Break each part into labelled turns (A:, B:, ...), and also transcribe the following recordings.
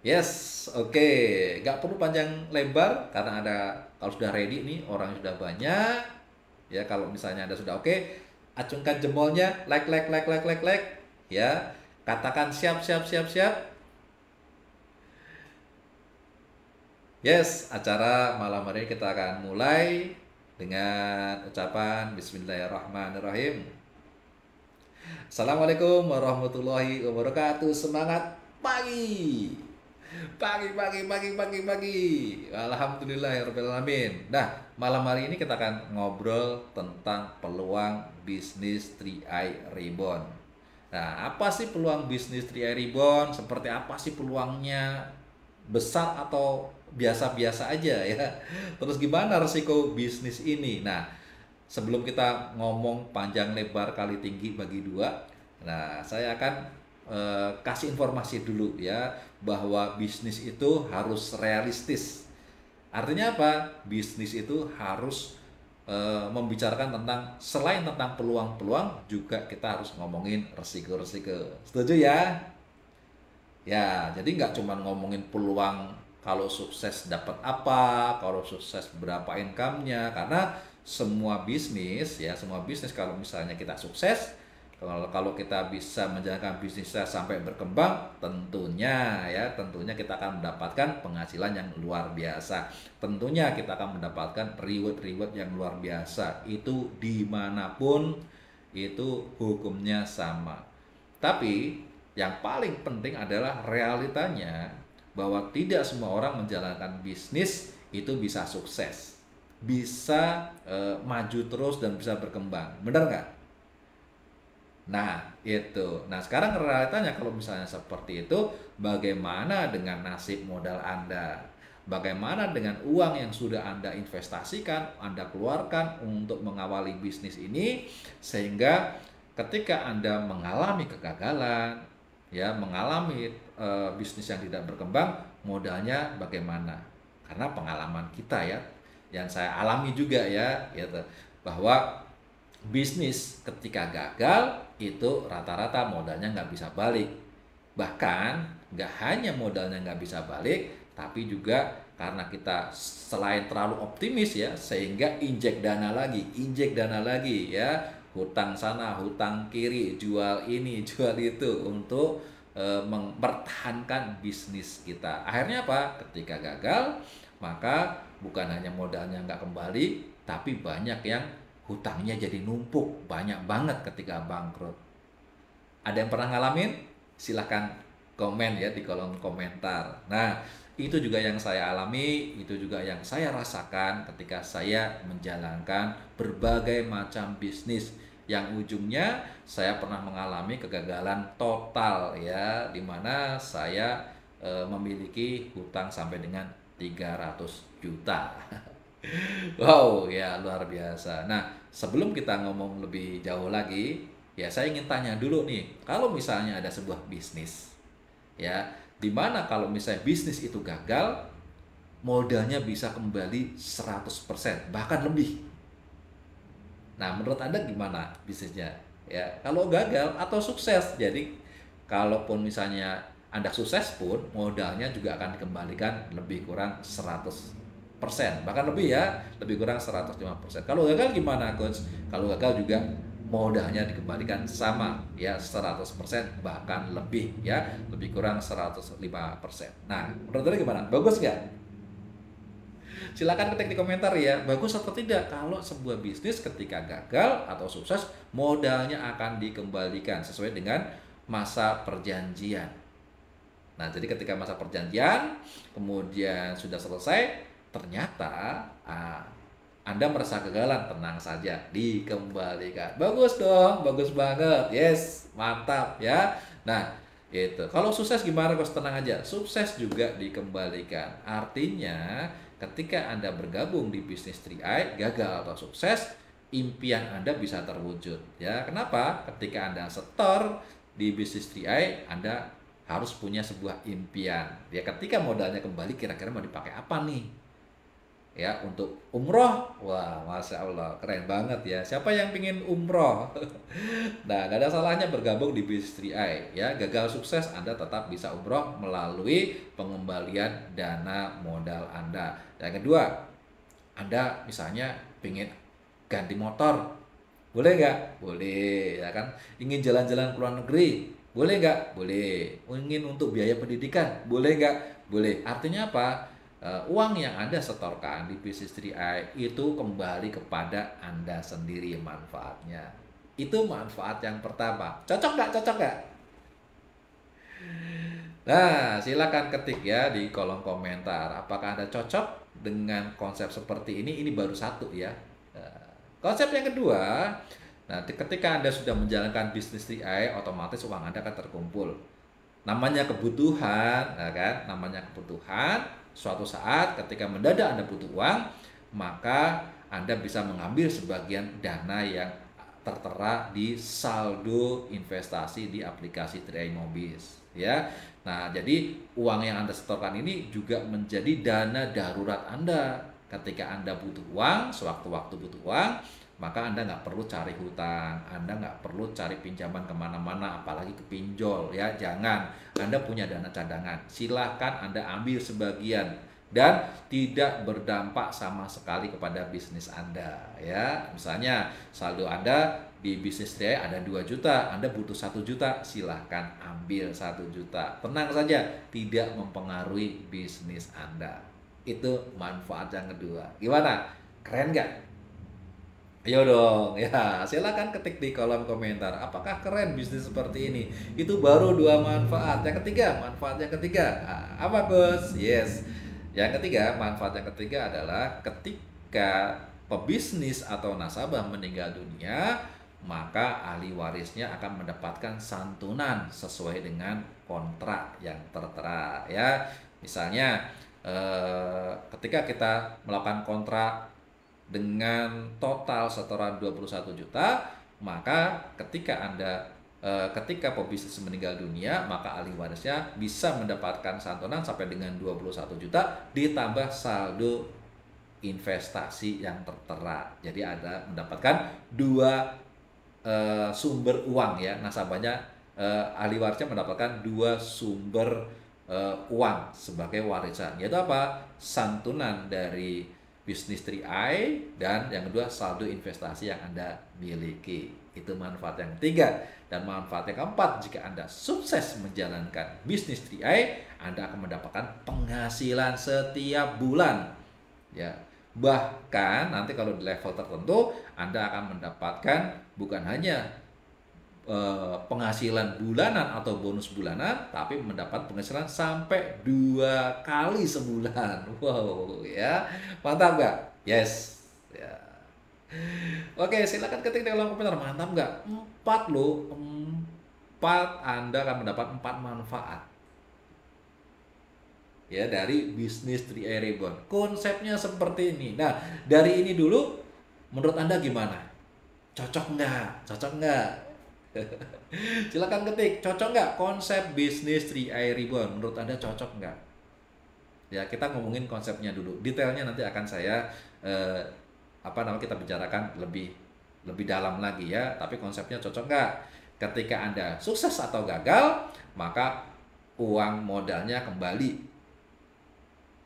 A: Yes, oke. Nggak perlu panjang lebar karena ada kalau sudah ready nih orang sudah banyak. Ya kalau misalnya Anda sudah oke, acungkan jempolnya, like. Ya, katakan siap siap siap siap. Yes, acara malam hari ini kita akan mulai dengan ucapan Bismillahirrahmanirrahim. Assalamualaikum warahmatullahi wabarakatuh. Semangat pagi. Pagi. Alhamdulillahirrahmanirrahim. Nah, malam hari ini kita akan ngobrol tentang peluang bisnis 3i Reborn. Nah, apa sih peluang bisnis 3i Reborn? Seperti apa sih peluangnya? Besar atau biasa-biasa aja ya? Terus gimana resiko bisnis ini? Nah, sebelum kita ngomong panjang lebar kali tinggi bagi dua, nah saya akan kasih informasi dulu ya bahwa bisnis itu harus realistis. Artinya apa? Bisnis itu harus membicarakan tentang selain tentang peluang-peluang juga kita harus ngomongin resiko-resiko. Setuju ya? Ya, jadi nggak cuma ngomongin peluang kalau sukses dapat apa, kalau sukses berapa income-nya, karena semua bisnis kalau misalnya kita sukses, kalau kita bisa menjalankan bisnisnya sampai berkembang, tentunya kita akan mendapatkan penghasilan yang luar biasa. Tentunya kita akan mendapatkan reward-reward yang luar biasa. Itu dimanapun itu hukumnya sama. Tapi yang paling penting adalah realitanya bahwa tidak semua orang menjalankan bisnis itu bisa sukses, bisa maju terus dan bisa berkembang. Benar nggak? Nah, itu. Nah, sekarang realitanya kalau misalnya seperti itu, bagaimana dengan nasib modal Anda? Bagaimana dengan uang yang sudah Anda investasikan, Anda keluarkan untuk mengawali bisnis ini, sehingga ketika Anda mengalami kegagalan, ya, mengalami bisnis yang tidak berkembang, modalnya bagaimana? Karena pengalaman kita ya, yang saya alami juga ya, gitu, bahwa bisnis ketika gagal itu rata-rata modalnya nggak bisa balik. Bahkan nggak hanya modalnya nggak bisa balik, tapi juga karena kita selain terlalu optimis ya, sehingga injek dana lagi ya, hutang sana, hutang kiri, jual ini, jual itu untuk mempertahankan bisnis kita. Akhirnya apa? Ketika gagal, maka bukan hanya modalnya nggak kembali, tapi banyak yang hutangnya jadi numpuk, banyak banget ketika bangkrut. Ada yang pernah ngalamin? Silahkan komen ya di kolom komentar. Nah, itu juga yang saya alami, itu juga yang saya rasakan ketika saya menjalankan berbagai macam bisnis yang ujungnya saya pernah mengalami kegagalan total ya, di mana saya memiliki hutang sampai dengan 300 juta. Wow, ya luar biasa. Nah, sebelum kita ngomong lebih jauh lagi, ya saya ingin tanya dulu nih, kalau misalnya ada sebuah bisnis, ya, dimana kalau misalnya bisnis itu gagal, modalnya bisa kembali 100%, bahkan lebih. Nah, menurut Anda gimana bisnisnya? Ya, kalau gagal atau sukses, jadi kalaupun misalnya Anda sukses pun, modalnya juga akan dikembalikan lebih kurang 100%, bahkan lebih ya, lebih kurang 105%. Kalau gagal gimana, Coach? Kalau gagal juga modalnya dikembalikan sama ya, 100% bahkan lebih ya, lebih kurang 105%. Nah, menurut Anda gimana? Bagus nggak? Silakan ketik di komentar ya, bagus atau tidak kalau sebuah bisnis ketika gagal atau sukses modalnya akan dikembalikan sesuai dengan masa perjanjian. Nah, jadi ketika masa perjanjian kemudian sudah selesai, ternyata Anda merasa kegagalan, tenang saja, dikembalikan. Bagus dong, bagus banget. Yes, mantap ya. Nah, itu. Kalau sukses gimana, Bos? Tenang aja. Sukses juga dikembalikan. Artinya, ketika Anda bergabung di bisnis 3i, gagal atau sukses, impian Anda bisa terwujud. Ya, kenapa? Ketika Anda setor di bisnis 3i, Anda harus punya sebuah impian. Ya, ketika modalnya kembali, kira-kira mau dipakai apa nih? ya untuk umroh. Wah, Masya Allah, keren banget ya. Siapa yang pingin umroh? Nah, nggak ada salahnya bergabung di Business 3i ya. Gagal sukses Anda tetap bisa umroh melalui pengembalian dana modal Anda. Yang kedua, Anda misalnya pingin ganti motor, boleh nggak? Boleh, ya kan? Ingin jalan-jalan ke luar negeri, boleh nggak? Boleh. Ingin untuk biaya pendidikan, boleh nggak? Boleh. Artinya apa? Uang yang Anda setorkan di Business 3i itu kembali kepada Anda sendiri manfaatnya. Itu manfaat yang pertama. Cocok nggak? Cocok nggak? Nah, silakan ketik ya di kolom komentar. Apakah Anda cocok dengan konsep seperti ini? Ini baru satu ya. Nah, konsep yang kedua, nah ketika Anda sudah menjalankan bisnis TI, otomatis uang Anda akan terkumpul. Namanya kebutuhan, ya kan? Namanya kebutuhan. Suatu saat ketika mendadak Anda butuh uang, maka Anda bisa mengambil sebagian dana yang tertera di saldo investasi di aplikasi 3i Mobis ya. Nah, jadi uang yang Anda setorkan ini juga menjadi dana darurat Anda. Ketika Anda butuh uang, sewaktu-waktu butuh uang, maka Anda nggak perlu cari hutang, Anda nggak perlu cari pinjaman kemana-mana, apalagi ke pinjol ya. Jangan, Anda punya dana cadangan, silahkan Anda ambil sebagian dan tidak berdampak sama sekali kepada bisnis Anda ya. Misalnya saldo Anda di bisnis dia ada 2 juta, Anda butuh 1 juta, silahkan ambil 1 juta. Tenang saja, tidak mempengaruhi bisnis Anda. Itu manfaat yang kedua. Gimana? Keren nggak? Ayo dong, ya silakan ketik di kolom komentar. Apakah keren bisnis seperti ini? Itu baru 2 manfaat. Yang ketiga, manfaat yang ketiga. Apa Gus? Yes. Yang ketiga, manfaat yang ketiga adalah ketika pebisnis atau nasabah meninggal dunia, maka ahli warisnya akan mendapatkan santunan sesuai dengan kontrak yang tertera ya. Misalnya ketika kita melakukan kontrak dengan total setoran 21 juta, maka ketika pebisnis meninggal dunia, maka ahli warisnya bisa mendapatkan santunan sampai dengan 21 juta ditambah saldo investasi yang tertera. Jadi ada mendapatkan dua sumber uang ya. Nasabahnya ahli warisnya mendapatkan dua sumber uang sebagai warisan. Yaitu apa? Santunan dari bisnis 3i dan yang kedua saldo investasi yang Anda miliki. Itu manfaat yang ketiga. Dan manfaat yang keempat, jika Anda sukses menjalankan bisnis 3i, Anda akan mendapatkan penghasilan setiap bulan. Ya, bahkan nanti kalau di level tertentu Anda akan mendapatkan bukan hanya penghasilan bulanan atau bonus bulanan, tapi mendapat penghasilan sampai 2 kali sebulan. Wow, ya mantap nggak? Yes. Ya. Oke, silakan ketik di kolom komentar. Mantap nggak? 4 loh, 4 Anda akan mendapat 4 manfaat ya dari bisnis 3i Reborn. Konsepnya seperti ini. Nah, dari ini dulu, menurut Anda gimana? Cocok nggak? Cocok nggak? Silakan ketik, cocok nggak konsep bisnis 3i Reborn? Menurut Anda cocok nggak? Ya, kita ngomongin konsepnya dulu. Detailnya nanti akan saya kita bicarakan lebih dalam lagi ya. Tapi konsepnya cocok nggak? Ketika Anda sukses atau gagal, maka uang modalnya kembali.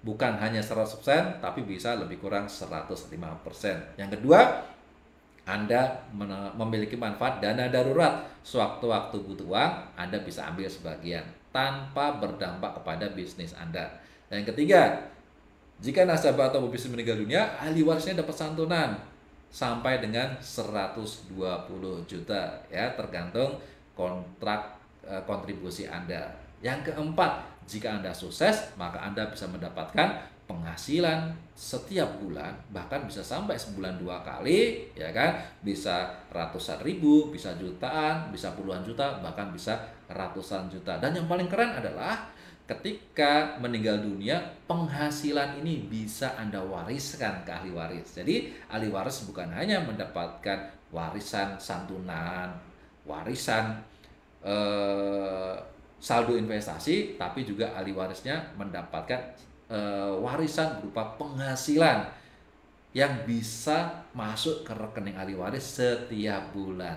A: Bukan hanya 100%, tapi bisa lebih kurang 105%. Yang kedua, Anda memiliki manfaat dana darurat. Sewaktu-waktu butuh uang, Anda bisa ambil sebagian tanpa berdampak kepada bisnis Anda. Dan yang ketiga, jika nasabah atau pebisnis meninggal dunia, ahli warisnya dapat santunan sampai dengan 120 juta ya, tergantung kontrak kontribusi Anda. Yang keempat, jika Anda sukses, maka Anda bisa mendapatkan penghasilan setiap bulan, bahkan bisa sampai sebulan 2 kali, ya kan? Bisa ratusan ribu, bisa jutaan, bisa puluhan juta, bahkan bisa ratusan juta. Dan yang paling keren adalah ketika meninggal dunia, penghasilan ini bisa Anda wariskan ke ahli waris. Jadi ahli waris bukan hanya mendapatkan warisan santunan, warisan saldo investasi, tapi juga ahli warisnya mendapatkan warisan berupa penghasilan yang bisa masuk ke rekening ahli waris setiap bulan.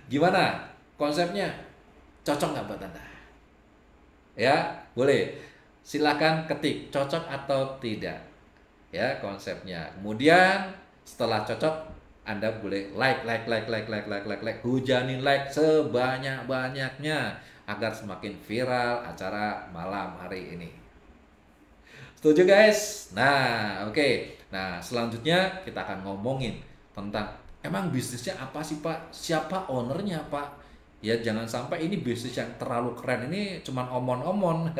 A: Gimana konsepnya? Cocok nggak buat Anda? Ya, boleh. Silakan ketik cocok atau tidak. Ya, konsepnya. Kemudian setelah cocok, Anda boleh like, hujanin like sebanyak-banyaknya agar semakin viral acara malam hari ini. Setuju guys? Nah, oke. Nah, selanjutnya kita akan ngomongin tentang emang bisnisnya apa sih Pak? Siapa ownernya Pak? Ya jangan sampai ini bisnis yang terlalu keren ini cuman omon-omon.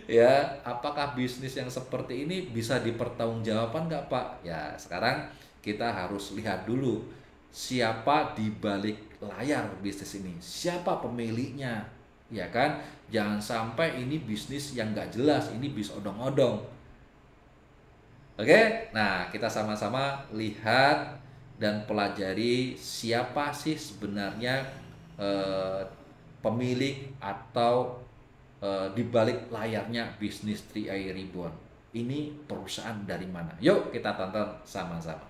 A: Ya, apakah bisnis yang seperti ini bisa dipertanggungjawabkan nggak Pak? Ya, sekarang kita harus lihat dulu siapa di balik layar bisnis ini, siapa pemiliknya, ya kan? Jangan sampai ini bisnis yang nggak jelas, ini bis odong-odong. Oke, nah kita sama-sama lihat dan pelajari siapa sih sebenarnya pemilik atau di balik layarnya bisnis 3i Reborn. Ini perusahaan dari mana? Yuk kita tonton sama-sama.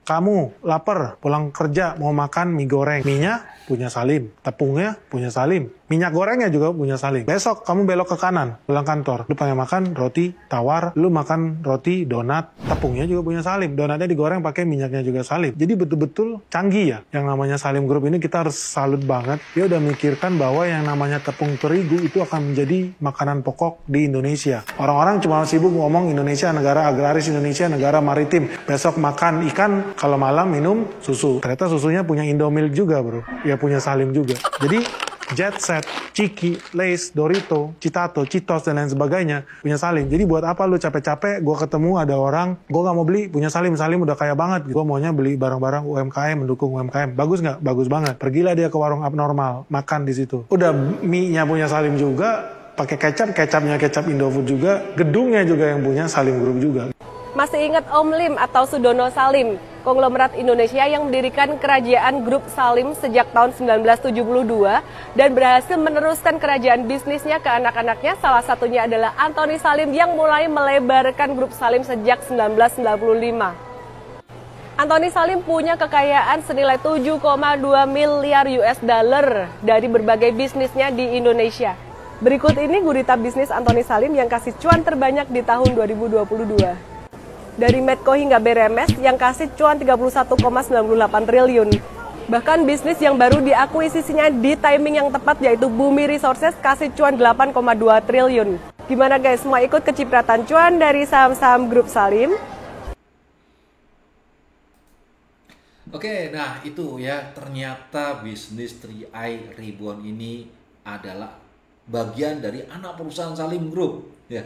B: Kamu lapar, pulang kerja, mau makan mie goreng. Mie-nya punya Salim, tepungnya punya Salim, minyak gorengnya juga punya Salim. Besok kamu belok ke kanan, pulang kantor. Lu pengen makan roti tawar, lu makan roti donat, tepungnya juga punya Salim. Donatnya digoreng pakai minyaknya juga Salim. Jadi betul-betul canggih ya. Yang namanya Salim Group ini kita harus salut banget. Dia udah mikirkan bahwa yang namanya tepung terigu itu akan menjadi makanan pokok di Indonesia. Orang-orang cuma sibuk ngomong Indonesia negara agraris, Indonesia negara maritim. Besok makan ikan, kalau malam minum susu. Ternyata susunya punya Indomilk juga bro. Ya punya Salim juga. Jadi Jet Set, Ciki, Lay's, Dorito, Citato, Citos, dan lain sebagainya punya Salim. Jadi buat apa lu capek-capek, gue ketemu ada orang, gue gak mau beli, punya Salim. Salim udah kaya banget. Gue maunya beli barang-barang UMKM, mendukung UMKM. Bagus nggak? Bagus banget. Pergilah dia ke warung abnormal, makan di situ. Udah mie-nya punya Salim juga, pakai kecap, kecapnya kecap Indofood juga, gedungnya juga yang punya Salim Group juga.
C: Masih ingat Om Lim atau Sudono Salim, konglomerat Indonesia yang mendirikan kerajaan grup Salim sejak tahun 1972 dan berhasil meneruskan kerajaan bisnisnya ke anak-anaknya. Salah satunya adalah Antoni Salim yang mulai melebarkan grup Salim sejak 1995. Antoni Salim punya kekayaan senilai 7,2 miliar US dollar dari berbagai bisnisnya di Indonesia. Berikut ini gurita bisnis Antoni Salim yang kasih cuan terbanyak di tahun 2022. Dari Medco hingga BRMS yang kasih cuan 31,98 triliun. Bahkan bisnis yang baru diakuisisinya di timing yang tepat yaitu Bumi Resources kasih cuan 8,2 triliun. Gimana guys, mau ikut kecipratan cuan dari saham-saham grup Salim?
A: Oke, nah itu ya, ternyata bisnis 3i Reborn ini adalah bagian dari anak perusahaan Salim Group. Ya,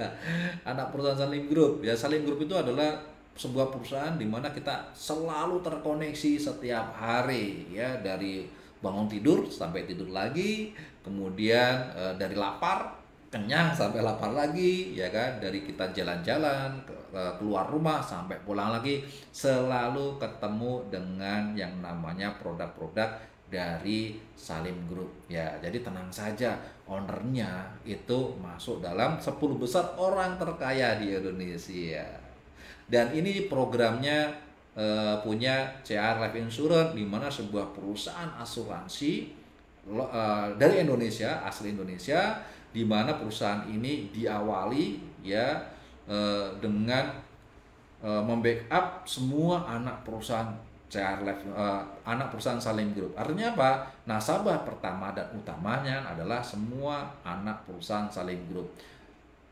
A: anak perusahaan Salim Group. Ya, Salim Group itu adalah sebuah perusahaan di mana kita selalu terkoneksi setiap hari, ya, dari bangun tidur sampai tidur lagi, kemudian dari lapar kenyang sampai lapar lagi, ya kan, dari kita jalan-jalan keluar rumah sampai pulang lagi, selalu ketemu dengan yang namanya produk-produk dari Salim Group. Ya, jadi tenang saja, ownernya itu masuk dalam 10 besar orang terkaya di Indonesia. Dan ini programnya punya CR Life Insurance, di mana sebuah perusahaan asuransi dari Indonesia, asli Indonesia, di mana perusahaan ini diawali ya dengan membackup semua anak perusahaan CR Life, anak perusahaan Salim Group. Artinya apa? Nasabah pertama dan utamanya adalah semua anak perusahaan Salim Group.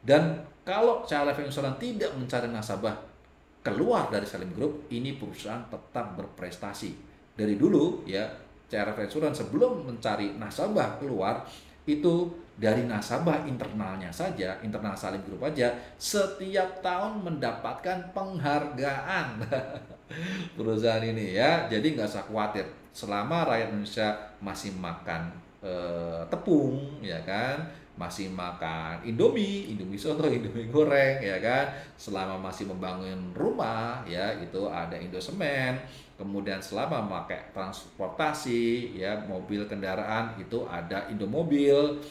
A: Dan kalau CR Life Insurance tidak mencari nasabah keluar dari Salim Group, ini perusahaan tetap berprestasi. Dari dulu ya, CR Life Insurance sebelum mencari nasabah keluar, itu dari nasabah internalnya saja, internal Salim Group aja, setiap tahun mendapatkan penghargaan. Perusahaan ini ya, jadi nggak usah khawatir, selama rakyat Indonesia masih makan tepung, ya kan, masih makan Indomie soto, Indomie goreng, ya kan, selama masih membangun rumah, ya itu ada Indosemen, kemudian selama memakai transportasi, ya mobil kendaraan itu ada Indomobil,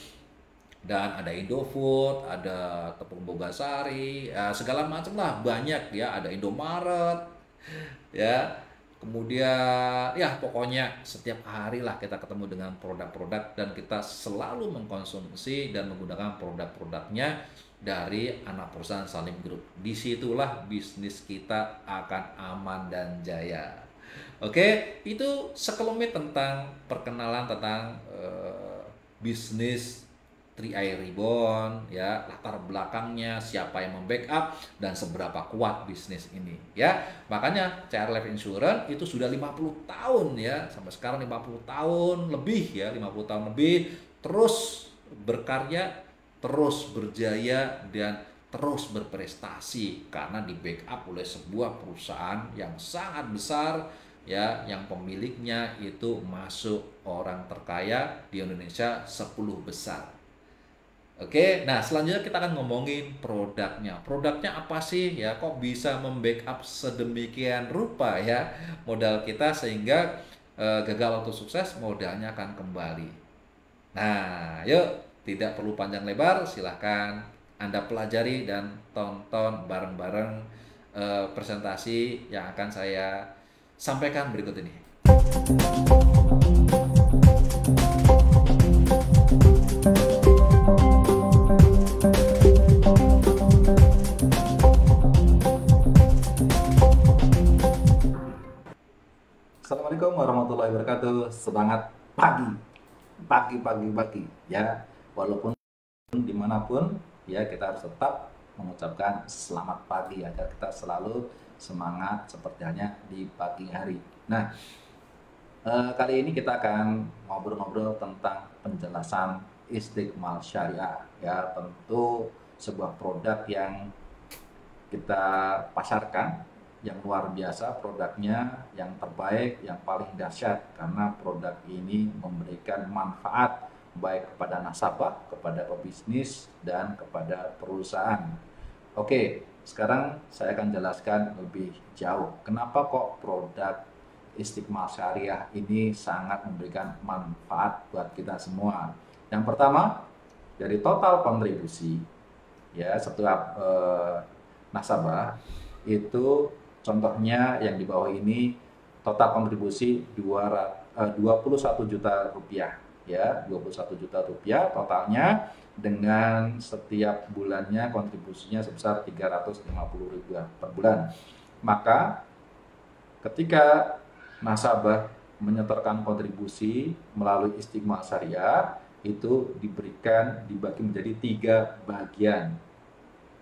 A: dan ada Indofood, ada tepung Bogasari, ya, segala macam lah banyak ya, ada Indomaret, ya. Kemudian ya pokoknya setiap hari lah kita ketemu dengan produk-produk dan kita selalu mengkonsumsi dan menggunakan produk-produknya dari anak perusahaan Salim Group. Disitulah bisnis kita akan aman dan jaya. Oke, itu sekelumit tentang perkenalan tentang bisnis 3i Reborn, ya, latar belakangnya, siapa yang membackup dan seberapa kuat bisnis ini, ya. Makanya CR Life Insurance itu sudah 50 tahun ya, sampai sekarang 50 tahun lebih ya, 50 tahun lebih terus berkarya, terus berjaya dan terus berprestasi karena di backup oleh sebuah perusahaan yang sangat besar ya, yang pemiliknya itu masuk orang terkaya di Indonesia 10 besar. Oke, nah selanjutnya kita akan ngomongin produknya. Produknya apa sih ya? Kok bisa membackup sedemikian rupa ya modal kita sehingga gagal atau sukses modalnya akan kembali. Nah, yuk tidak perlu panjang lebar, silahkan Anda pelajari dan tonton bareng-bareng presentasi yang akan saya sampaikan berikut ini. Assalamualaikum warahmatullahi wabarakatuh. Semangat pagi ya, walaupun dimanapun ya, kita harus tetap mengucapkan selamat pagi agar kita selalu semangat seperti halnya di pagi hari. Nah, kali ini kita akan ngobrol-ngobrol tentang penjelasan Istiqmal Syariah ya, tentu sebuah produk yang kita pasarkan yang luar biasa, produknya yang terbaik, yang paling dahsyat karena produk ini memberikan manfaat baik kepada nasabah, kepada pebisnis dan kepada perusahaan. Oke, sekarang saya akan jelaskan lebih jauh kenapa kok produk Istiqmal Syariah ini sangat memberikan manfaat buat kita semua. Yang pertama, dari total kontribusi ya setiap nasabah itu, contohnya yang di bawah ini, total kontribusi 21 juta rupiah ya, 21 juta rupiah totalnya, dengan setiap bulannya kontribusinya sebesar 350 ribu per bulan. Maka ketika nasabah menyetorkan kontribusi melalui Istiqmal Syariah itu dibagi menjadi 3 bagian.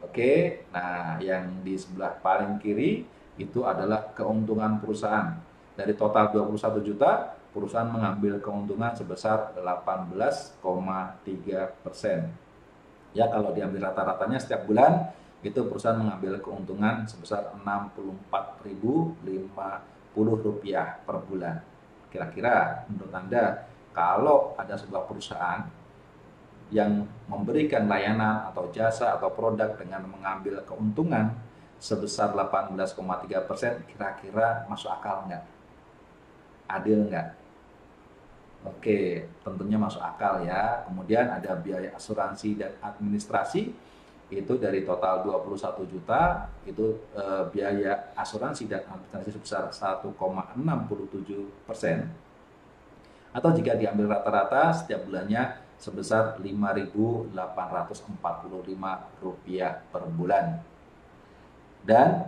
A: Oke, nah yang di sebelah paling kiri itu adalah keuntungan perusahaan. Dari total 21 juta, perusahaan mengambil keuntungan sebesar 18,3%. Ya, kalau diambil rata-ratanya setiap bulan, itu perusahaan mengambil keuntungan sebesar Rp64.050 per bulan. Kira-kira menurut Anda, kalau ada sebuah perusahaan yang memberikan layanan atau jasa atau produk dengan mengambil keuntungan sebesar 18,3%, kira-kira masuk akal nggak? Adil nggak? Oke, tentunya masuk akal ya. Kemudian ada biaya asuransi dan administrasi, itu dari total 21 juta, itu biaya asuransi dan administrasi sebesar 1,67%. Atau jika diambil rata-rata setiap bulannya sebesar Rp5.845 per bulan. Dan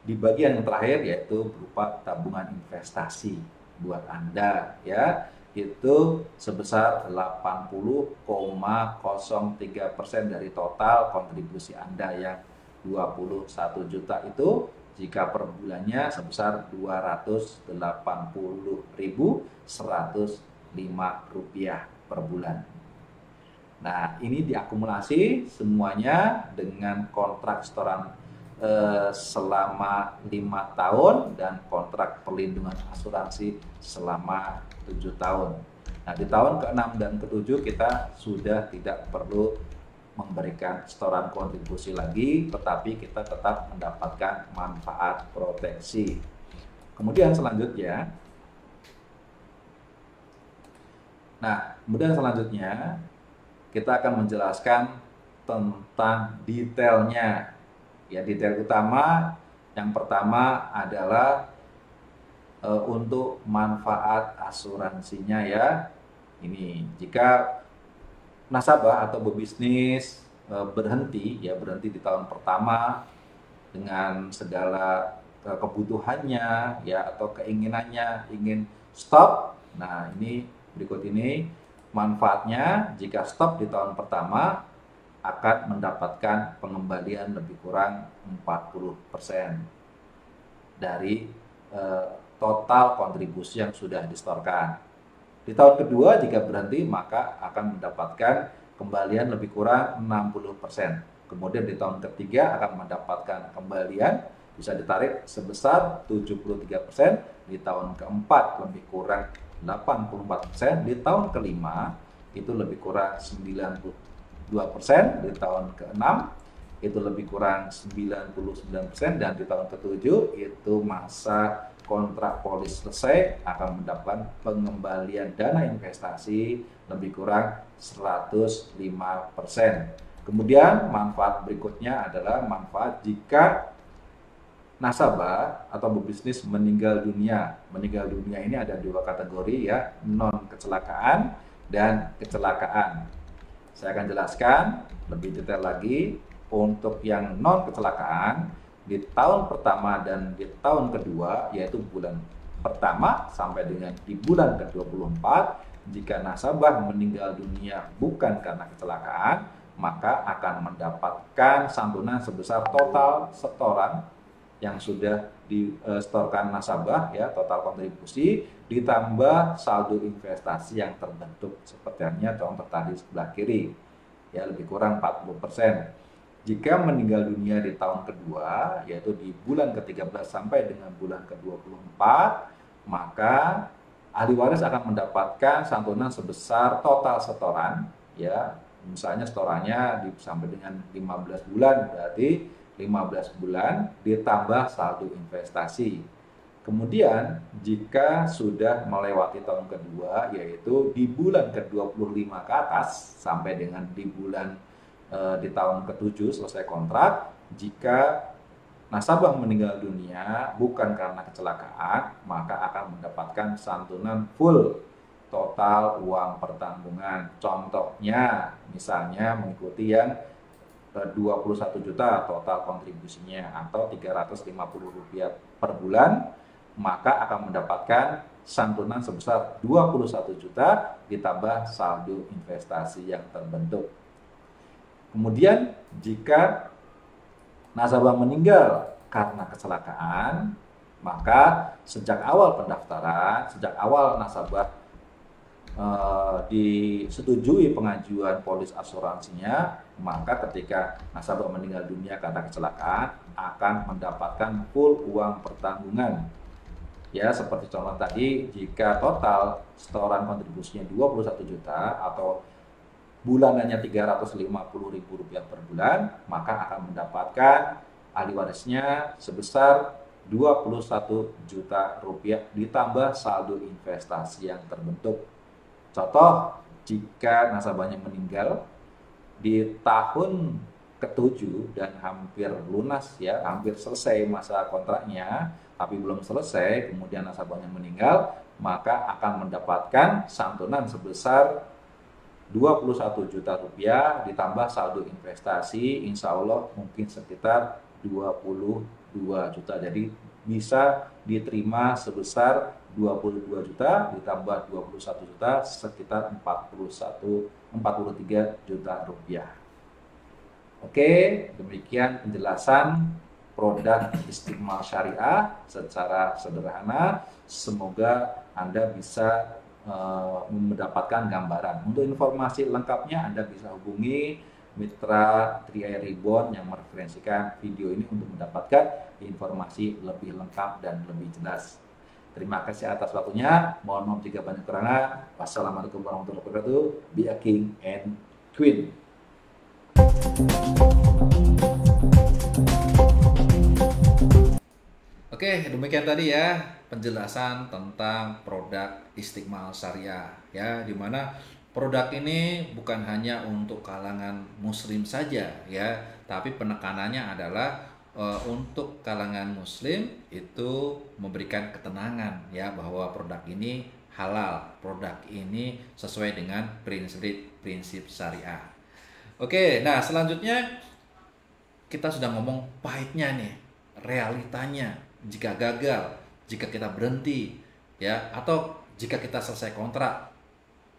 A: di bagian yang terakhir yaitu berupa tabungan investasi buat Anda ya, itu sebesar 80,03% dari total kontribusi Anda yang 21 juta itu, jika per bulannya sebesar Rp280.105 per bulan. Nah, ini diakumulasi semuanya dengan kontrak setoran selama 5 tahun dan kontrak perlindungan asuransi selama 7 tahun. Nah, di tahun ke-6 dan ke-7 kita sudah tidak perlu memberikan setoran kontribusi lagi, tetapi kita tetap mendapatkan manfaat proteksi. Kemudian selanjutnya, kita akan menjelaskan tentang detailnya. Ya, detail utama yang pertama adalah untuk manfaat asuransinya ya. Ini jika nasabah atau pebisnis berhenti di tahun pertama dengan segala kebutuhannya ya atau keinginannya ingin stop. Nah, ini berikut ini manfaatnya. Jika stop di tahun pertama akan mendapatkan pengembalian lebih kurang 40% dari total kontribusi yang sudah disetorkan. Di tahun kedua jika berhenti maka akan mendapatkan kembalian lebih kurang 60%. Kemudian di tahun ketiga akan mendapatkan kembalian bisa ditarik sebesar 73%, di tahun keempat lebih kurang 84%, di tahun kelima itu lebih kurang 92%, di tahun keenam itu lebih kurang 99%, dan di tahun ketujuh itu masa kontrak polis selesai akan mendapatkan pengembalian dana investasi lebih kurang 105%. Kemudian manfaat berikutnya adalah manfaat jika nasabah atau pebisnis meninggal dunia. Meninggal dunia ini ada dua kategori ya, non kecelakaan dan kecelakaan. Saya akan jelaskan lebih detail lagi. Untuk yang non kecelakaan di tahun pertama dan di tahun kedua, yaitu bulan pertama sampai dengan di bulan ke-24, jika nasabah meninggal dunia bukan karena kecelakaan, maka akan mendapatkan santunan sebesar total setoran yang sudah disetorkan nasabah ya, total kontribusi ditambah saldo investasi yang terbentuk seperti yang contoh tadi sebelah kiri ya, lebih kurang 40%. Jika meninggal dunia di tahun kedua, yaitu di bulan ke-13 sampai dengan bulan ke-24, maka ahli waris akan mendapatkan santunan sebesar total setoran ya, misalnya setorannya sampai dengan 15 bulan, berarti 15 bulan ditambah saldo investasi. Kemudian jika sudah melewati tahun kedua, yaitu di bulan ke-25 ke atas sampai dengan di tahun ke-7 selesai kontrak, jika nasabah meninggal dunia bukan karena kecelakaan, maka akan mendapatkan santunan full total uang pertanggungan. Contohnya misalnya mengikuti yang 21 juta total kontribusinya atau Rp350 per bulan, maka akan mendapatkan santunan sebesar 21 juta ditambah saldo investasi yang terbentuk. Kemudian jika nasabah meninggal karena kecelakaan, maka sejak awal pendaftaran, sejak awal nasabah disetujui pengajuan polis asuransinya, maka ketika nasabah meninggal dunia karena kecelakaan akan mendapatkan full uang pertanggungan. Ya, seperti contoh tadi, jika total setoran kontribusinya 21 juta atau bulanannya Rp350.000 per bulan, maka akan mendapatkan ahli warisnya sebesar Rp21 juta ditambah saldo investasi yang terbentuk. Contoh, jika nasabahnya meninggal di tahun ke-7 dan hampir lunas ya, hampir selesai masa kontraknya, tapi belum selesai, kemudian nasabahnya meninggal, maka akan mendapatkan santunan sebesar Rp21 juta ditambah saldo investasi, insya Allah mungkin sekitar 22 juta. Jadi bisa diterima sebesar 22 juta ditambah 21 juta sekitar 43 juta rupiah. Oke, demikian penjelasan produk Istiqmal Syariah secara sederhana. Semoga Anda bisa mendapatkan gambaran. Untuk informasi lengkapnya Anda bisa hubungi Mitra 3i Reborn yang mereferensikan video ini untuk mendapatkan informasi lebih lengkap dan lebih jelas. Terima kasih atas waktunya. Mohon maaf jika banyak kekurangan. Wassalamualaikum warahmatullahi wabarakatuh. Be a king and queen. Oke, demikian tadi ya penjelasan tentang produk Istiqmal Syariah ya, dimana produk ini bukan hanya untuk kalangan muslim saja ya, tapi penekanannya adalah untuk kalangan muslim itu memberikan ketenangan ya, bahwa produk ini halal, produk ini sesuai dengan prinsip syariah. Oke, nah selanjutnya kita sudah ngomong pahitnya nih, realitanya jika gagal, jika kita berhenti ya, atau jika kita selesai kontrak,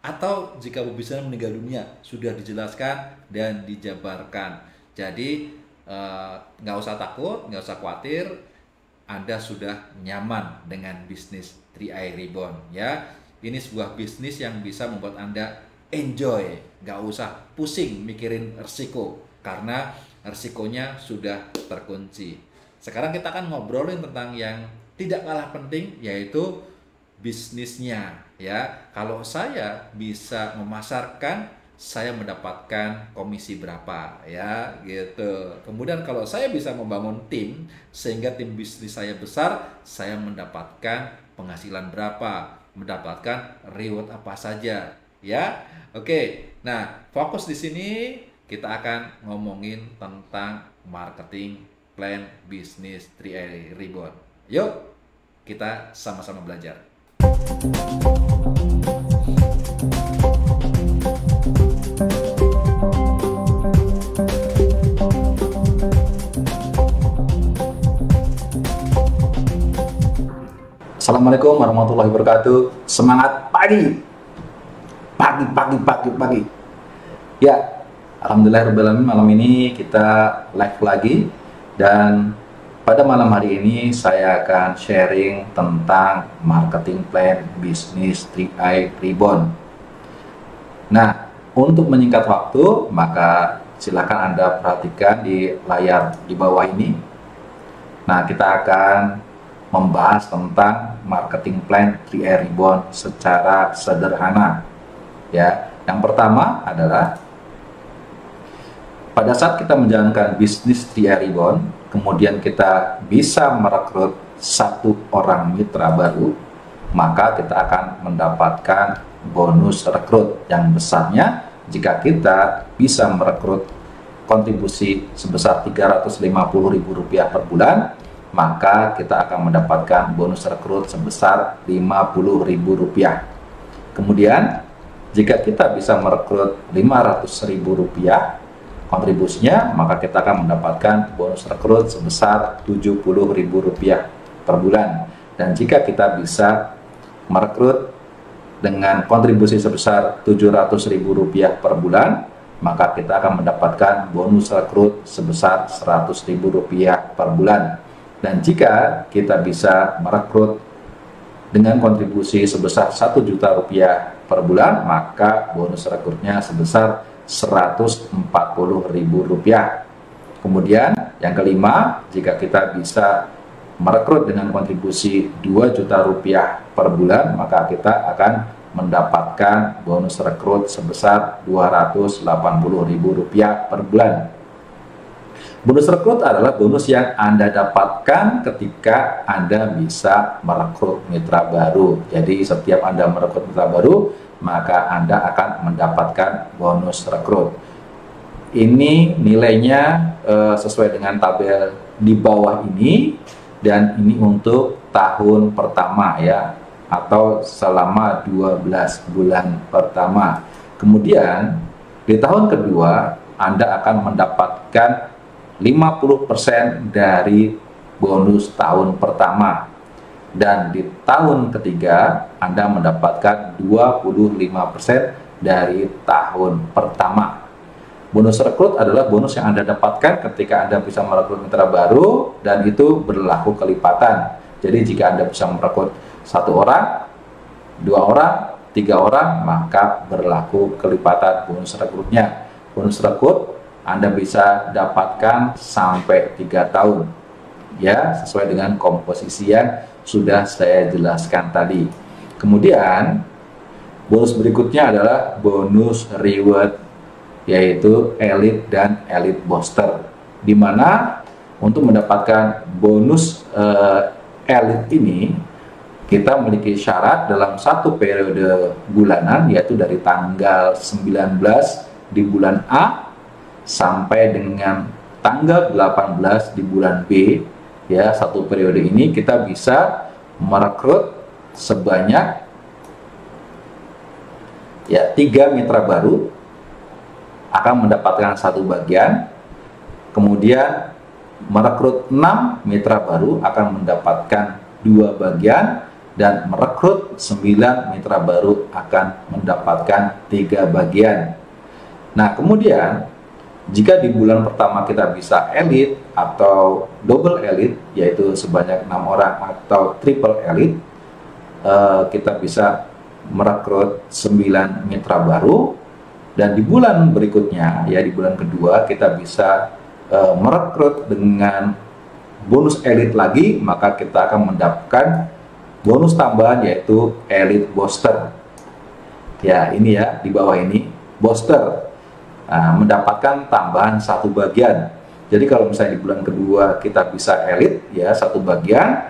A: atau jika pebisnis meninggal dunia, sudah dijelaskan dan dijabarkan. Jadi nggak usah takut, nggak usah khawatir, Anda sudah nyaman dengan bisnis 3i Reborn ya. Ini sebuah bisnis yang bisa membuat Anda enjoy, nggak usah pusing mikirin resiko, karena resikonya sudah terkunci. Sekarang kita akan ngobrolin tentang yang tidak kalah penting, yaitu bisnisnya ya. Kalau saya bisa memasarkan, saya mendapatkan komisi berapa ya gitu. Kemudian kalau saya bisa membangun tim sehingga tim bisnis saya besar, saya mendapatkan penghasilan berapa, mendapatkan reward apa saja ya. Oke, nah fokus di sini kita akan ngomongin tentang marketing plan bisnis 3i Reborn. Yuk kita sama-sama belajar.
D: Assalamualaikum warahmatullahi wabarakatuh. Semangat pagi. Pagi. Ya, alhamdulillahirobbilalamin, malam ini kita live lagi, dan pada malam hari ini saya akan sharing tentang marketing plan bisnis 3i Reborn. Nah, untuk menyingkat waktu, maka silakan Anda perhatikan di layar di bawah ini. Nah, kita akan membahas tentang marketing plan 3i Reborn secara sederhana. Ya, yang pertama adalah pada saat kita menjalankan bisnis 3i Reborn, kemudian kita bisa merekrut satu orang mitra baru, maka kita akan mendapatkan bonus rekrut yang besarnya jika kita bisa merekrut kontribusi sebesar Rp350.000 per bulan, maka kita akan mendapatkan bonus rekrut sebesar Rp50.000. Kemudian jika kita bisa merekrut Rp500.000 kontribusinya, maka kita akan mendapatkan bonus rekrut sebesar Rp70.000 per bulan. Dan jika kita bisa merekrut dengan kontribusi sebesar Rp700.000 per bulan, maka kita akan mendapatkan bonus rekrut sebesar Rp100.000 per bulan. Dan jika kita bisa merekrut dengan kontribusi sebesar Rp1.000.000 per bulan, maka bonus rekrutnya sebesar Rp140.000. Kemudian yang kelima, jika kita bisa merekrut dengan kontribusi Rp2 juta per bulan, maka kita akan mendapatkan bonus rekrut sebesar Rp280.000 per bulan. Bonus rekrut adalah bonus yang Anda dapatkan ketika Anda bisa merekrut mitra baru. Jadi setiap Anda merekrut mitra baru, maka Anda akan mendapatkan bonus rekrut. Ini nilainya sesuai dengan tabel di bawah ini, dan ini untuk tahun pertama ya, atau selama 12 bulan pertama. Kemudian di tahun kedua Anda akan mendapatkan 50% dari bonus tahun pertama, dan di tahun ketiga Anda mendapatkan 25% dari tahun pertama. Bonus rekrut adalah bonus yang Anda dapatkan ketika Anda bisa merekrut mitra baru, dan itu berlaku kelipatan. Jadi jika Anda bisa merekrut 1 orang, 2 orang, 3 orang, maka berlaku kelipatan bonus rekrutnya. Bonus rekrut Anda bisa dapatkan sampai 3 tahun ya, sesuai dengan komposisi yang sudah saya jelaskan tadi. Kemudian bonus berikutnya adalah bonus reward, yaitu elite dan elite booster, di mana untuk mendapatkan bonus elite ini kita memiliki syarat dalam satu periode bulanan, yaitu dari tanggal 19 di bulan A sampai dengan tanggal 18 di bulan B. Ya, satu periode ini kita bisa merekrut sebanyak 3 mitra baru akan mendapatkan satu bagian, kemudian merekrut 6 mitra baru akan mendapatkan 2 bagian, dan merekrut 9 mitra baru akan mendapatkan 3 bagian. Nah, kemudian jika di bulan pertama kita bisa elite atau double elite, yaitu sebanyak 6 orang, atau triple elite, kita bisa merekrut 9 mitra baru. Dan di bulan berikutnya, ya di bulan kedua, kita bisa merekrut dengan bonus elite lagi, maka kita akan mendapatkan bonus tambahan, yaitu elite booster. Ya, ini ya, di bawah ini booster. Nah, mendapatkan tambahan 1 bagian. Jadi kalau misalnya di bulan kedua kita bisa elite, ya 1 bagian,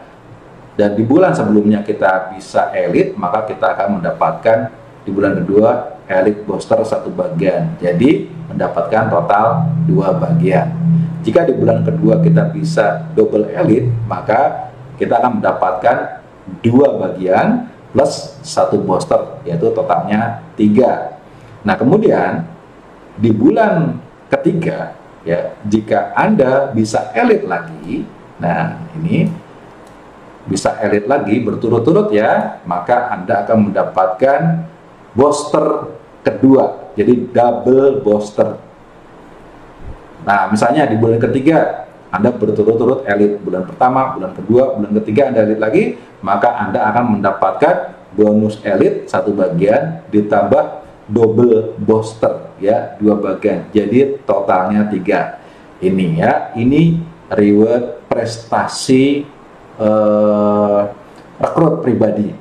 D: dan di bulan sebelumnya kita bisa elite, maka kita akan mendapatkan di bulan kedua elite booster 1 bagian. Jadi mendapatkan total 2 bagian. Jika di bulan kedua kita bisa double elite, maka kita akan mendapatkan 2 bagian plus 1 booster, yaitu totalnya 3. Nah, kemudian di bulan ketiga, ya, jika Anda bisa elite lagi, nah ini bisa elite lagi berturut-turut, ya, maka Anda akan mendapatkan booster kedua, jadi double booster. Nah, misalnya di bulan ketiga Anda berturut-turut elite, bulan pertama, bulan kedua, bulan ketiga Anda elite lagi, maka Anda akan mendapatkan bonus elite 1 bagian ditambah double booster, ya 2 bagian, jadi totalnya 3. Ini ya, ini reward prestasi rekrut pribadi.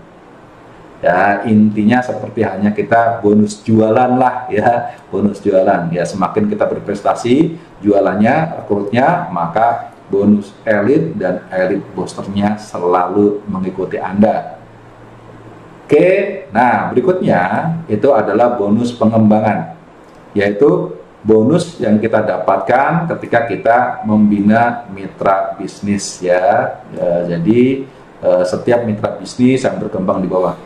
D: Ya, intinya seperti halnya kita bonus jualan lah, ya, bonus jualan. Ya, semakin kita berprestasi jualannya, rekrutnya, maka bonus elite dan elite boosternya selalu mengikuti Anda. Oke, nah berikutnya itu adalah bonus pengembangan, yaitu bonus yang kita dapatkan ketika kita membina mitra bisnis, ya. Jadi setiap mitra bisnis yang berkembang di bawah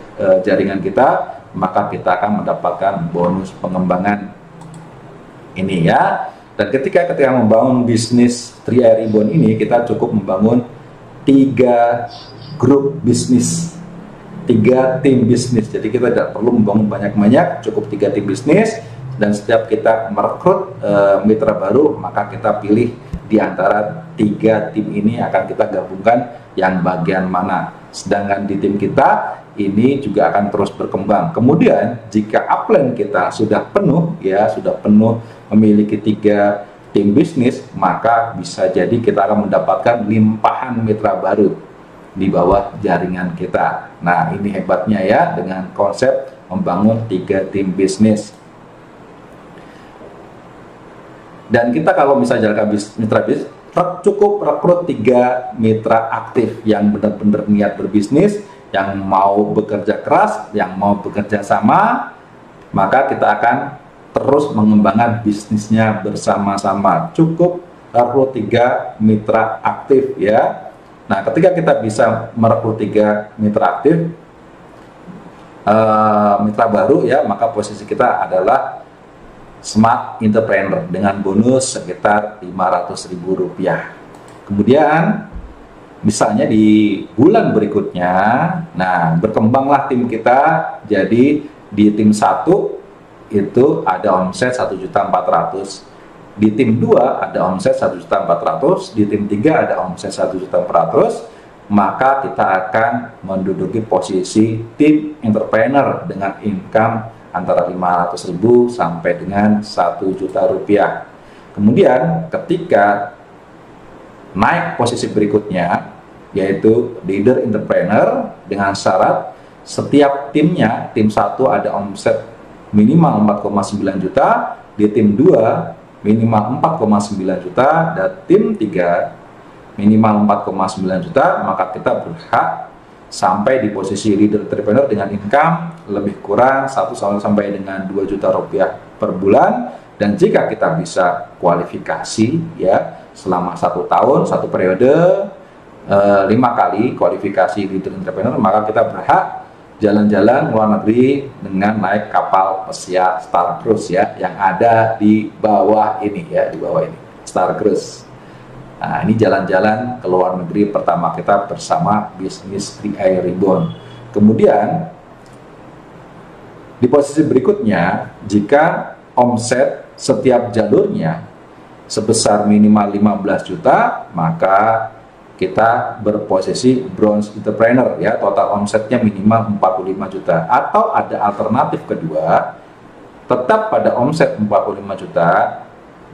D: jaringan kita, maka kita akan mendapatkan bonus pengembangan ini, ya. Dan ketika membangun bisnis 3i Reborn ini, kita cukup membangun 3 grup bisnis, 3 tim bisnis. Jadi kita tidak perlu membangun banyak-banyak, cukup 3 tim bisnis. Dan setiap kita merekrut mitra baru, maka kita pilih di antara 3 tim ini akan kita gabungkan yang bagian mana. Sedangkan di tim kita ini juga akan terus berkembang. Kemudian jika upline kita sudah penuh, ya sudah penuh memiliki 3 tim bisnis, maka bisa jadi kita akan mendapatkan limpahan mitra baru di bawah jaringan kita. Nah, ini hebatnya ya dengan konsep membangun 3 tim bisnis. Dan kita kalau misalnya jalankan mitra bisnis, cukup rekrut 3 mitra aktif yang benar-benar niat berbisnis, yang mau bekerja keras, yang mau bekerja sama, maka kita akan terus mengembangkan bisnisnya bersama-sama. Cukup rekrut 3 mitra aktif, ya. Nah, ketika kita bisa merekrut 3 mitra aktif, mitra baru, ya, maka posisi kita adalah Smart Entrepreneur dengan bonus sekitar Rp500.000. Kemudian misalnya di bulan berikutnya, nah berkembanglah tim kita, jadi di tim 1 itu ada omset 1.400.000, di tim 2 ada omset 1.400.000, di tim 3 ada omset 1.400.000, maka kita akan menduduki posisi tim entrepreneur dengan income antara 500.000 sampai dengan 1 juta rupiah. Kemudian ketika naik posisi berikutnya, yaitu leader entrepreneur, dengan syarat setiap timnya, tim 1 ada omset minimal 4,9 juta, di tim 2 minimal 4,9 juta, dan tim 3 minimal 4,9 juta, maka kita berhak sampai di posisi leader entrepreneur dengan income lebih kurang 1 sampai dengan 2 juta rupiah per bulan. Dan jika kita bisa kualifikasi ya selama 1 tahun, 1 periode, 5 kali kualifikasi leader entrepreneur, maka kita berhak jalan-jalan luar negeri dengan naik kapal pesiar Star Cruise ya, yang ada di bawah ini ya, di bawah ini Star Cruise. Nah, ini jalan-jalan ke luar negeri pertama kita bersama bisnis 3i Reborn. Kemudian di posisi berikutnya, jika omset setiap jalurnya sebesar minimal 15 juta, maka kita berposisi bronze entrepreneur ya, total omsetnya minimal 45 juta. Atau ada alternatif kedua, tetap pada omset 45 juta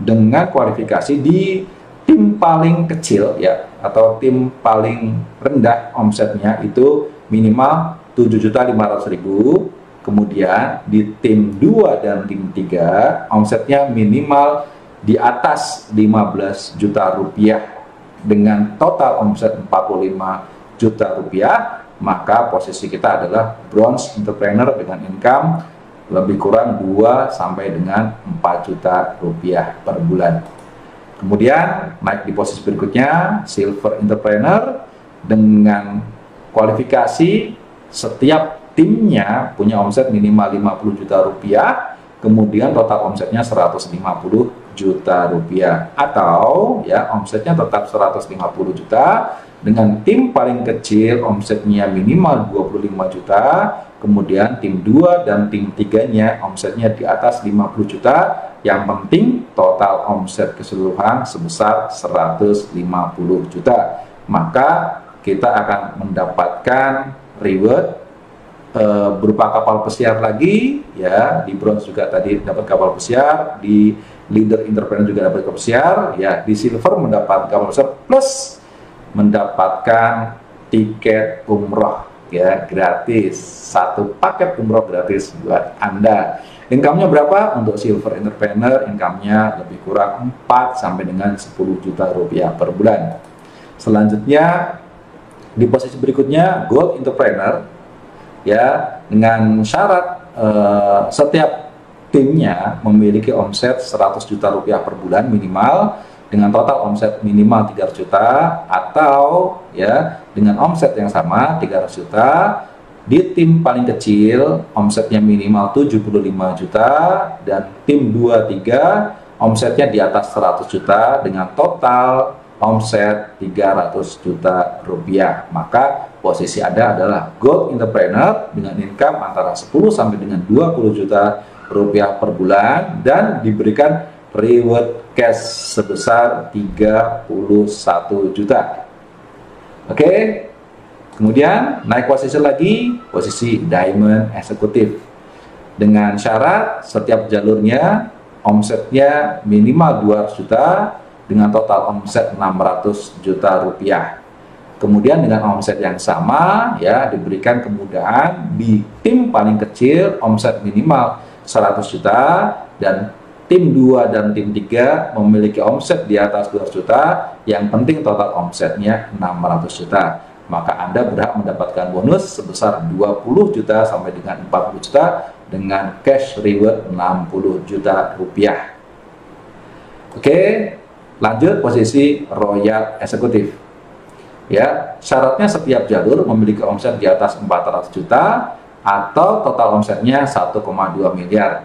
D: dengan kualifikasi di tim paling kecil ya, atau tim paling rendah omsetnya itu minimal 7.500.000. Kemudian di tim 2 dan tim 3 omsetnya minimal di atas 15 juta rupiah dengan total omset 45 juta rupiah, maka posisi kita adalah bronze entrepreneur dengan income lebih kurang 2 sampai dengan 4 juta rupiah per bulan. Kemudian naik di posisi berikutnya, silver entrepreneur dengan kualifikasi setiap timnya punya omset minimal 50 juta rupiah, kemudian total omsetnya 150 juta rupiah, atau ya omsetnya tetap 150 juta dengan tim paling kecil omsetnya minimal 25 juta, kemudian tim 2 dan tim 3-nya omsetnya di atas 50 juta, yang penting total omset keseluruhan sebesar 150 juta. Maka kita akan mendapatkan reward berupa kapal pesiar lagi ya, di bronze juga tadi dapat kapal pesiar, di leader entrepreneur juga dapat kapal pesiar ya, di silver mendapat kapal pesiar plus mendapatkan tiket umroh ya gratis, 1 paket umroh gratis buat Anda. Income-nya berapa? Untuk silver entrepreneur income-nya lebih kurang 4 sampai dengan 10 juta rupiah per bulan. Selanjutnya di posisi berikutnya gold entrepreneur ya, dengan syarat setiap timnya memiliki omset 100 juta rupiah per bulan minimal, dengan total omset minimal 300 juta, atau ya dengan omset yang sama 300 juta. Di tim paling kecil omsetnya minimal 75 juta, dan tim 2-3 omsetnya di atas 100 juta dengan total omset 300 juta rupiah. Maka posisi Anda adalah gold entrepreneur dengan income antara 10 sampai dengan 20 juta rupiah per bulan dan diberikan reward cash sebesar 31 juta. Oke. Kemudian naik posisi lagi, posisi diamond executive dengan syarat setiap jalurnya omsetnya minimal 200 juta dengan total omset 600 juta rupiah. Kemudian dengan omset yang sama ya, diberikan kemudahan di tim paling kecil omset minimal 100 juta, dan tim 2 dan tim 3 memiliki omset di atas 200 juta, yang penting total omsetnya 600 juta. Maka Anda berhak mendapatkan bonus sebesar 20 juta sampai dengan 40 juta dengan cash reward 60 juta rupiah. Oke, lanjut posisi royal executive. Ya, syaratnya setiap jalur memiliki omset di atas 400 juta atau total omsetnya 1,2 miliar.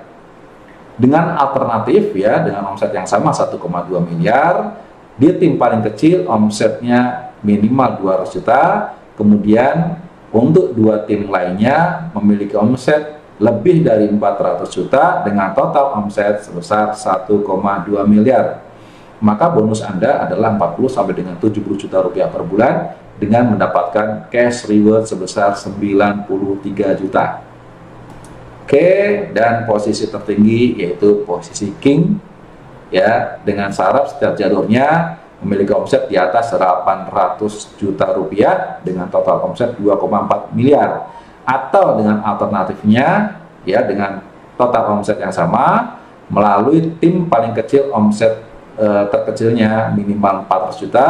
D: Dengan alternatif ya, dengan omset yang sama 1,2 miliar, di tim paling kecil omsetnya minimal 200 juta, kemudian untuk 2 tim lainnya memiliki omset lebih dari 400 juta dengan total omset sebesar 1,2 miliar. Maka bonus Anda adalah 40 sampai dengan 70 juta rupiah per bulan dengan mendapatkan cash reward sebesar 93 juta. Oke, dan posisi tertinggi yaitu posisi king ya, dengan syarat setiap jalurnya memiliki omset di atas 800 juta rupiah dengan total omset 2,4 miliar, atau dengan alternatifnya ya, dengan total omset yang sama melalui tim paling kecil omset terkecilnya minimal 400 juta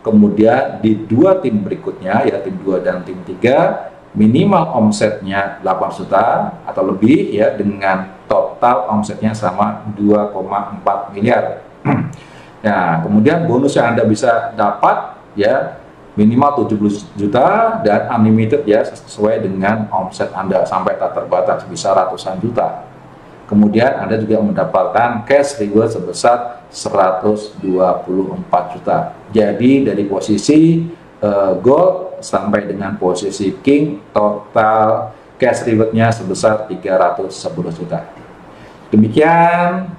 D: kemudian di dua tim berikutnya, ya tim 2 dan tim 3, minimal omsetnya 8 juta atau lebih ya, dengan total omsetnya sama 2,4 miliar. Nah, kemudian bonus yang Anda bisa dapat ya minimal 70 juta dan unlimited ya, sesuai dengan omset Anda sampai tak terbatas, bisa ratusan juta. Kemudian Anda juga mendapatkan cash reward sebesar 124 juta. Jadi dari posisi gold sampai dengan posisi king, total cash rewardnya sebesar 310 juta. Demikian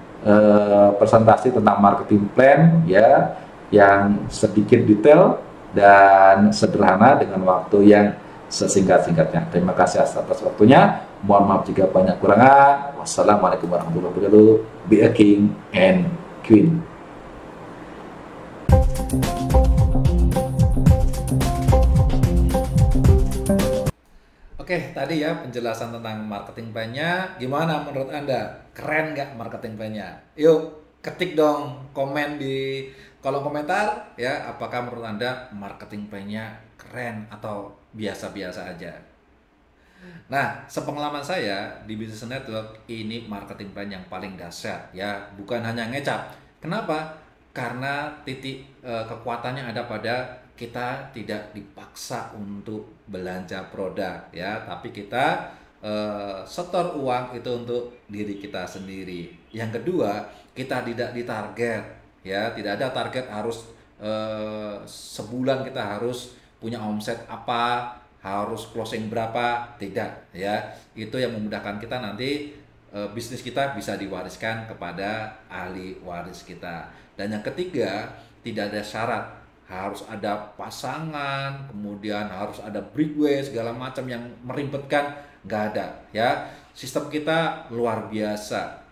D: presentasi tentang marketing plan ya, yang sedikit detail dan sederhana dengan waktu yang sesingkat-singkatnya. Terima kasih atas waktunya. Mohon maaf jika banyak kurangan. Wassalamualaikum warahmatullahi wabarakatuh. Be a king and queen.
A: Oke, tadi ya penjelasan tentang marketing plan-nya. Gimana menurut Anda? Keren nggak marketing plan-nya? Yuk, ketik dong komen di kolom komentar ya, apakah menurut Anda marketing plan-nya keren atau biasa-biasa aja. Nah, sepengalaman saya di Business Network, ini marketing plan yang paling dahsyat ya, bukan hanya ngecap. Kenapa? Karena titik kekuatannya ada pada kita tidak dipaksa untuk belanja produk ya, tapi kita setor uang itu untuk diri kita sendiri. Yang kedua, kita tidak ditarget ya, tidak ada target harus sebulan kita harus punya omset apa, harus closing berapa, tidak ya. Itu yang memudahkan kita nanti bisnis kita bisa diwariskan kepada ahli waris kita. Dan yang ketiga, tidak ada syarat harus ada pasangan, kemudian harus ada breakaway segala macam yang meribetkan, nggak ada ya. Sistem kita luar biasa.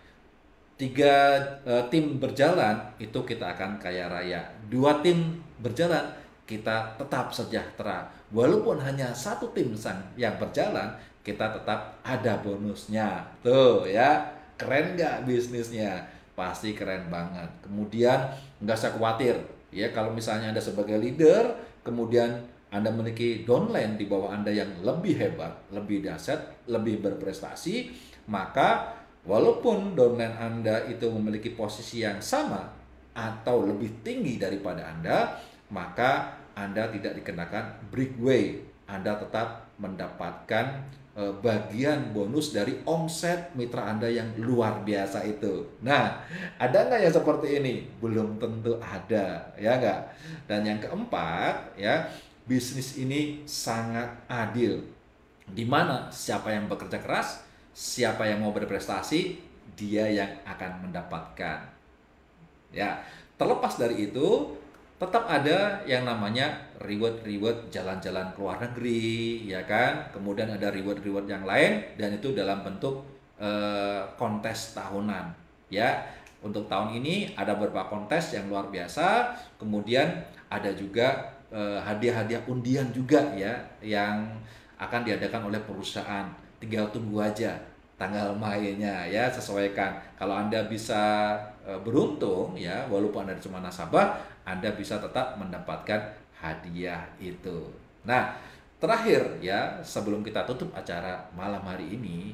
A: 3 tim berjalan itu kita akan kaya raya. 2 tim berjalan kita tetap sejahtera. Walaupun hanya 1 tim yang berjalan, kita tetap ada bonusnya. Tuh ya, keren nggak bisnisnya? Pasti keren banget. Kemudian nggak usah khawatir ya, kalau misalnya Anda sebagai leader, kemudian Anda memiliki downline di bawah Anda yang lebih hebat, lebih dahsyat, lebih berprestasi, maka walaupun downline Anda itu memiliki posisi yang sama atau lebih tinggi daripada Anda, maka Anda tidak dikenakan breakaway. Anda tetap mendapatkan bagian bonus dari omset mitra Anda yang luar biasa itu. Nah, ada nggak yang seperti ini? Belum tentu ada, ya nggak? Dan yang keempat, ya, bisnis ini sangat adil. Di mana siapa yang bekerja keras, siapa yang mau berprestasi, dia yang akan mendapatkan. Ya, terlepas dari itu, tetap ada yang namanya reward jalan-jalan ke luar negeri, ya kan? Kemudian ada reward yang lain, dan itu dalam bentuk kontes tahunan, ya. Untuk tahun ini ada beberapa kontes yang luar biasa. Kemudian ada juga hadiah-hadiah undian juga ya, yang akan diadakan oleh perusahaan. Tinggal tunggu aja tanggal mainnya ya, sesuaikan. Kalau Anda bisa beruntung ya, walaupun Anda cuma nasabah, Anda bisa tetap mendapatkan hadiah itu. Nah, terakhir ya, sebelum kita tutup acara malam hari ini,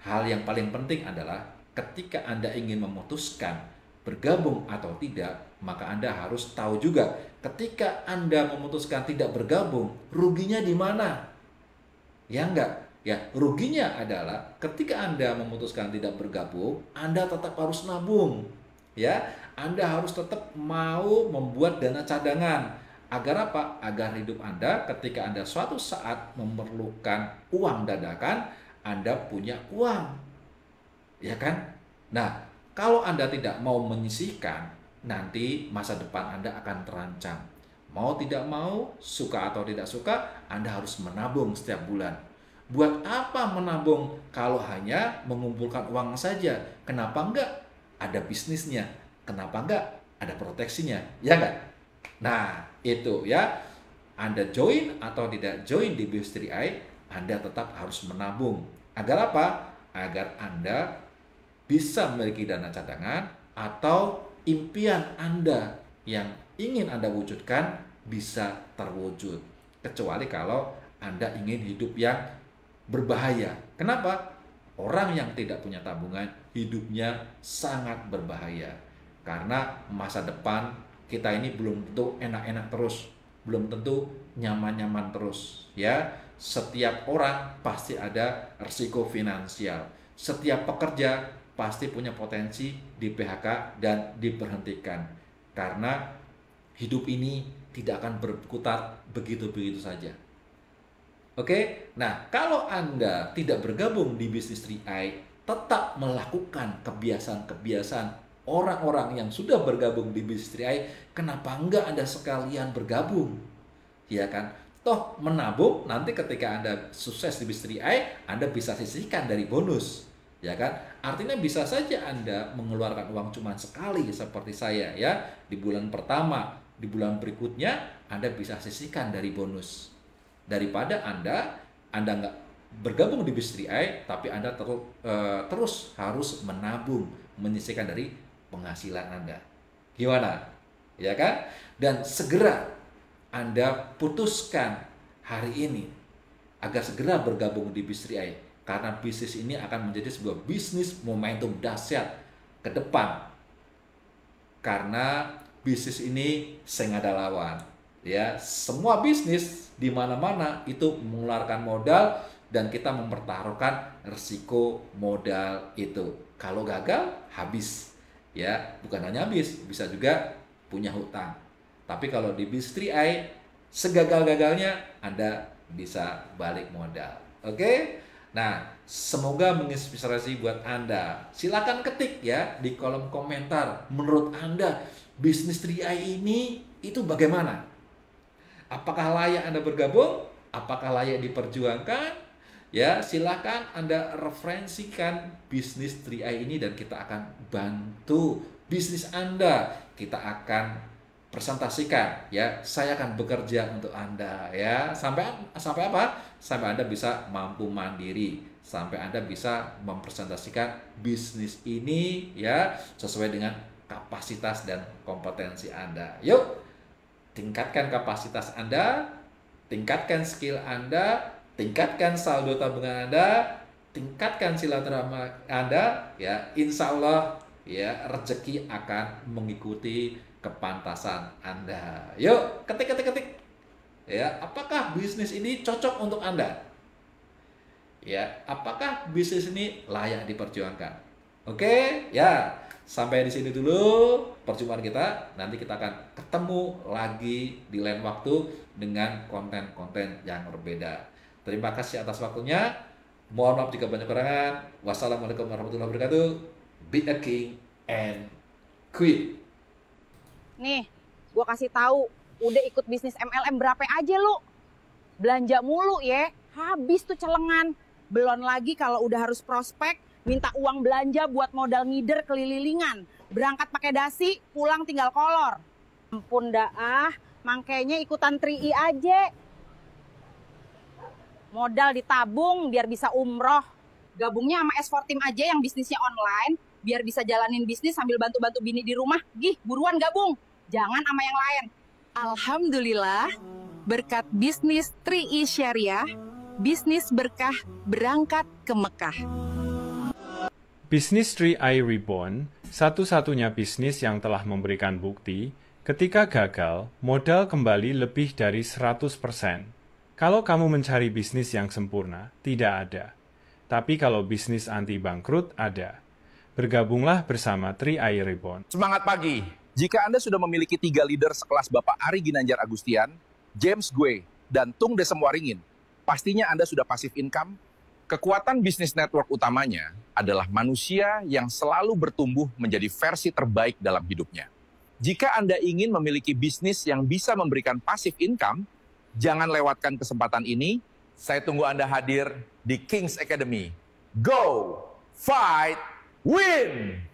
A: hal yang paling penting adalah ketika Anda ingin memutuskan bergabung atau tidak, maka Anda harus tahu juga ketika Anda memutuskan tidak bergabung, ruginya di mana? Ya enggak? Ya, ruginya adalah ketika Anda memutuskan tidak bergabung, Anda tetap harus nabung. Ya, Anda harus tetap mau membuat dana cadangan. Agar apa? Agar hidup Anda ketika Anda suatu saat memerlukan uang dadakan, Anda punya uang. Ya kan? Nah, kalau Anda tidak mau menyisihkan, nanti masa depan Anda akan terancam. Mau tidak mau, suka atau tidak suka, Anda harus menabung setiap bulan. Buat apa menabung kalau hanya mengumpulkan uang saja? Kenapa enggak ada bisnisnya? Kenapa enggak ada proteksinya? Ya enggak? Nah, itu ya. Anda join atau tidak join di Biz3i, Anda tetap harus menabung. Agar apa? Agar Anda bisa memiliki dana cadangan atau impian Anda yang ingin Anda wujudkan bisa terwujud. Kecuali kalau Anda ingin hidup yang berbahaya. Kenapa? Orang yang tidak punya tabungan, hidupnya sangat berbahaya. Karena masa depan kita ini belum tentu enak-enak terus, belum tentu nyaman-nyaman terus, ya. Setiap orang pasti ada risiko finansial. Setiap pekerja pasti punya potensi di PHK dan diberhentikan. Karena hidup ini tidak akan berputar begitu-begitu saja. Oke, nah kalau Anda tidak bergabung di bisnis 3i, tetap melakukan kebiasaan-kebiasaan orang-orang yang sudah bergabung di bisnis 3i, kenapa enggak Anda sekalian bergabung? Ya kan? Toh menabung, nanti ketika Anda sukses di bisnis 3i, Anda bisa sisihkan dari bonus. Ya kan? Artinya bisa saja Anda mengeluarkan uang cuma sekali seperti saya ya. Di bulan pertama, di bulan berikutnya Anda bisa sisihkan dari bonus. Daripada Anda nggak bergabung di bisnis 3i, tapi Anda terus harus menabung, menyisihkan dari penghasilan Anda. Gimana? Ya kan? Dan segera Anda putuskan hari ini agar segera bergabung di bisnis 3i, karena bisnis ini akan menjadi sebuah bisnis momentum dahsyat ke depan. Karena bisnis ini nggak ada lawan. Ya, semua bisnis di mana-mana itu mengeluarkan modal dan kita mempertaruhkan risiko modal itu. Kalau gagal, habis. Ya, bukan hanya habis, bisa juga punya hutang. Tapi kalau di bisnis 3i, segagal-gagalnya Anda bisa balik modal. Oke? Nah, semoga menginspirasi buat Anda. Silakan ketik ya di kolom komentar. Menurut Anda, bisnis 3i ini itu bagaimana? Apakah layak Anda bergabung? Apakah layak diperjuangkan? Ya, silakan Anda referensikan bisnis 3i ini dan kita akan bantu bisnis Anda. Kita akan presentasikan ya. Saya akan bekerja untuk Anda ya. Sampai apa? Sampai Anda bisa mampu mandiri, sampai Anda bisa mempresentasikan bisnis ini ya sesuai dengan kapasitas dan kompetensi Anda. Yuk, tingkatkan kapasitas Anda, tingkatkan skill Anda, tingkatkan saldo tabungan Anda, tingkatkan silaturahmi Anda, ya insya Allah ya rezeki akan mengikuti kepantasan Anda. Yuk, ketik. Ya, apakah bisnis ini cocok untuk Anda? Ya, apakah bisnis ini layak diperjuangkan? Oke, ya. Sampai di sini dulu perjumpaan kita. Nanti kita akan ketemu lagi di lain waktu dengan konten-konten yang berbeda. Terima kasih atas waktunya. Mohon maaf jika banyak kekurangan. Wassalamualaikum warahmatullahi wabarakatuh. Be a king and queen.
E: Nih, gua kasih tahu, udah ikut bisnis MLM berapa aja lu? Belanja mulu ya, habis tuh celengan. Belum lagi kalau udah harus prospek, minta uang belanja buat modal ngider kelililingan. Berangkat pakai dasi, pulang tinggal kolor. Ampun dah makanya ikutan 3i aja. Modal ditabung biar bisa umroh. Gabungnya sama S4 Team aja yang bisnisnya online, biar bisa jalanin bisnis sambil bantu-bantu bini di rumah. Gih, buruan gabung. Jangan sama yang lain.
F: Alhamdulillah, berkat bisnis 3i Syariah, bisnis berkah berangkat ke Mekah.
G: Bisnis 3i Reborn, satu-satunya bisnis yang telah memberikan bukti, ketika gagal, modal kembali lebih dari 100%. Kalau kamu mencari bisnis yang sempurna, tidak ada. Tapi kalau bisnis anti bangkrut, ada. Bergabunglah bersama 3i Reborn.
H: Semangat pagi! Jika Anda sudah memiliki 3 leader sekelas Bapak Ari Ginanjar Agustian, James Gue, dan Tung Desem Waringin, pastinya Anda sudah pasif income. Kekuatan bisnis network utamanya adalah manusia yang selalu bertumbuh menjadi versi terbaik dalam hidupnya. Jika Anda ingin memiliki bisnis yang bisa memberikan pasif income, jangan lewatkan kesempatan ini. Saya tunggu Anda hadir di King's Academy. Go! Fight! Win!